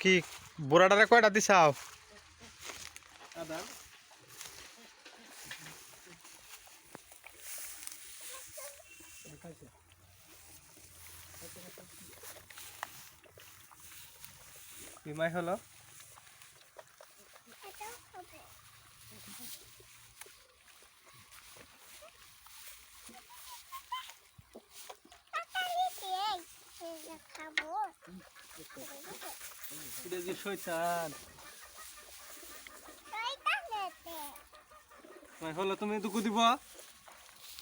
কি বুড়াটারে কয়টা দিছাও? আদা বিমাই হলো এটা যে শয়তান হলো তুমি দুঃখ দিব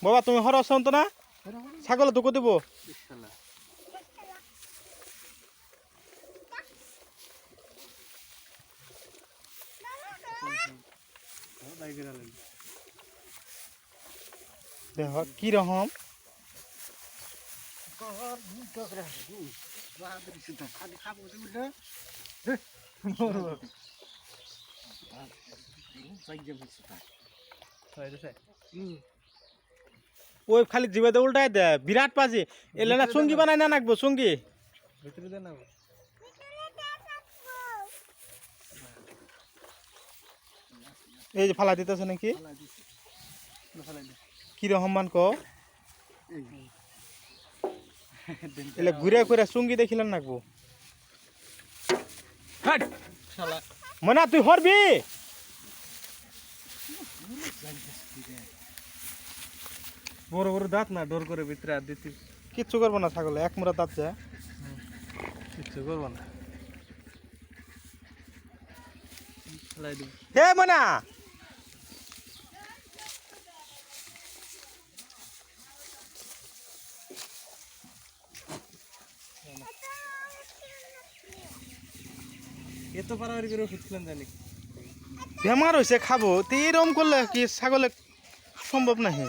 বাবা তুমি হর অসন্ত না ছাগল দুঃখ দিব ইনশাআল্লাহ দেখ কি রকম ওই খালি জিবাতে উল্টাই দে বিরাট পাজি এলে না চুঙ্গি বানাই না নাকবো চুঙ্গি ভিতরে দে না এই যে ফালা দিতেছে নাকি কি রকম মান কো এলে ঘুরে ঘুরে চুঙ্গি দেখিলেন নাকবো হাট শালা মনা তুই হরবি বড় বড় দাঁত না ডর করে ভিতরে আর দিতে কিচ্ছু করবো না ছাগলে এক মুড়া দাঁত যায় কিচ্ছু করবো না লাই দিব হে মনা এত পারাবারি করে ওষুধ খেলেন জানি বেমার হয়েছে খাবো তো এরকম করলে কি ছাগলে সম্ভব নাহি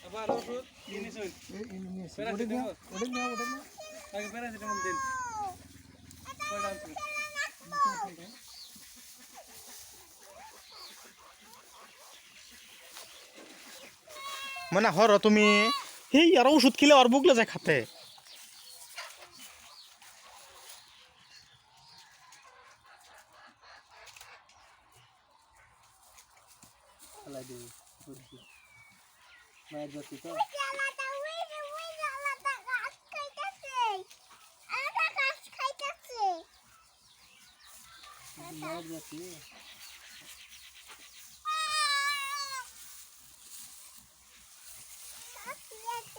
আবার ওষুধ নিয়েছেন প্যারাসিটামল আগে প্যারাসিটামল দিন কয়টা আছে মানে হর তুমি এই আর ওষুধ খেলে আর বুকলে যায় খাতে লাই দিব মায়ের জাতি তো মায়ের জাতি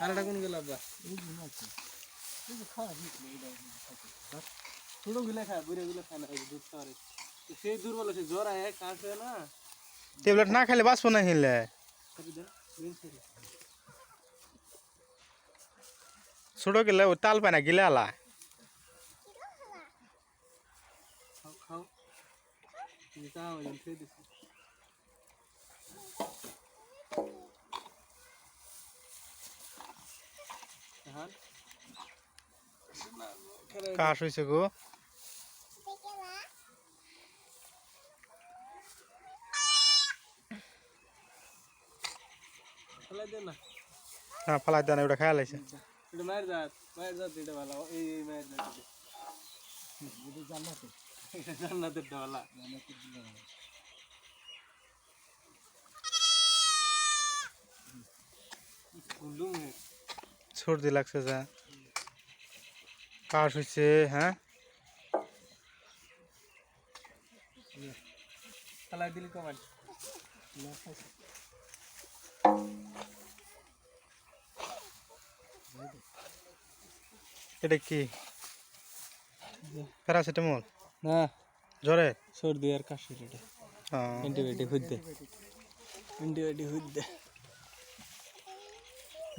আর এটা কোন গেল আব্বা ছোট গুলা খায় বুড়ে গুলা খায় না দুধ খাওয়ারে সেই দুর্বল সে জ্বর আয় কাশ হয় না ট্যাবলেট না খাইলে বাঁচবো না হিলে ছোট গেলে ওই তাল পায় না গিলে আলা খাও খাও খাও খেয়ে দিছি কাশ হয়েছে গো না ফালাই দেন ওটা খাই লাইছে মায়ের জাত এটা ভালো এই মায়ের জাত জান্নাতের ডালা সর্দি লাগছে যা কাশ হয়েছে হ্যাঁ ফালাই দিলি কমান এটা কি প্যারাসিটামল না জ্বরে সর্দি আর কাশির এটা অ্যান্টিবায়োটিক হইতে অ্যান্টিবায়োটিক হইতে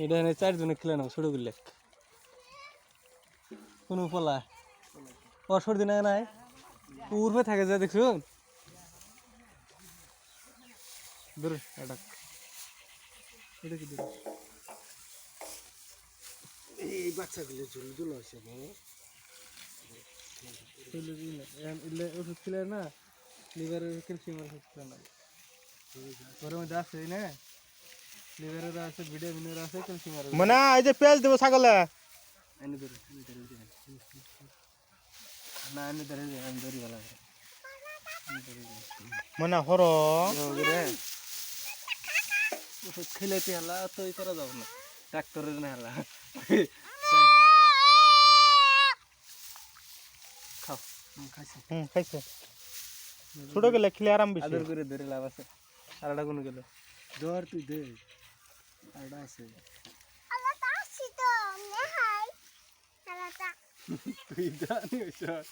এটা এনে 4 জনে খেলে নাও ছোট গুলো কোনো ফলা ও সর্দি না নাই পূর্বে থাকে যা দেখছো দূর এটা এটা কি দূর এই বাচ্চাগুলো ঝুলঝুল আছে ওষুধ খেলে না লিভারের ক্যালসিয়ামের ওষুধ খেলে না ঘরের মধ্যে আছে না লিভারের আছে ভিটামিনের আছে ক্যালসিয়ামের মানে এই যে পেঁয়াজ দেবো ছাগলে এনে ধরে না আমি ধরে যাই আমি ধরি ভালো করে মনে হর রে ওষুধ খেলেতে হেলা তো ই করা যাব না ডাক্তারের না হেলা খাও খাইছি খাইছে ছোট গেলে খেলে আরাম বেশি আদর করে ধরে লাভ আছে আর এটা কোনো গেল ধর তুই দে আর এটা আছে তুই জানি ওইসব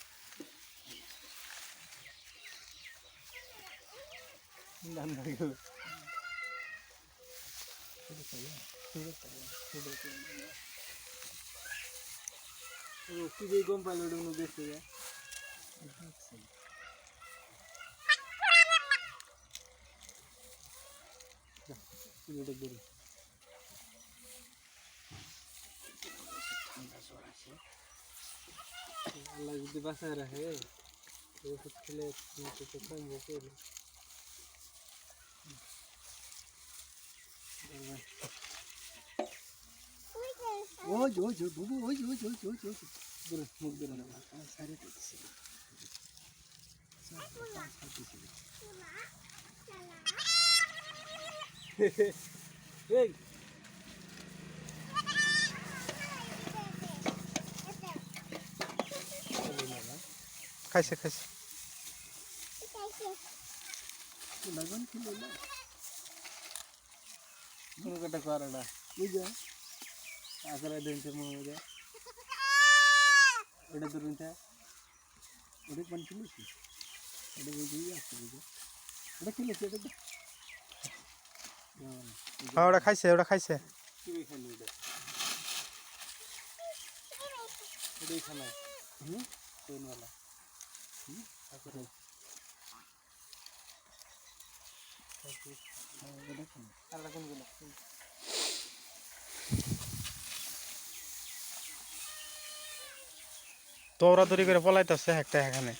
দান ধরে গেল কি যে গম পাইলো ওটা দেখতে যায় আল্লাহ যদি বাঁচায় রাখে ওষুধ খেলে তো কমবো করে ওই ওই ওই বাবু ওই ওই ওই ওই ওই দূরে মুখ দূরে না সাইডে দিছি এই খাইছে খাইছে लगन की ले ला तुम कटा कराड़ा बुझा आकरा दिन से मुंह जा ओडे दुरुन था ओडे पंचमी थी ओडे बुझी आसे बुझा ओडे की लेके ओडे হ্যাঁ ওটা খাইছে की खाली ओडे ओडे खाना कोन वाला आकरा দৌড়াদৌড়ি করে পলাইতেছে একটা এখানে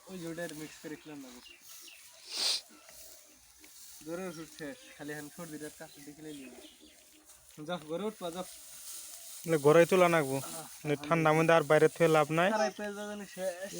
ওই জোডার মিক্স করে খেলাম না গরু উঠছে খালি হান সর্দি রাত কাছে দেখলে যাও গরু উঠবা যাও ঘরে তোলা নাকবো ঠান্ডা মধ্যে আর বাইরে থেকে লাভ নাই খারাপ পেয়ে যাবেন শেষ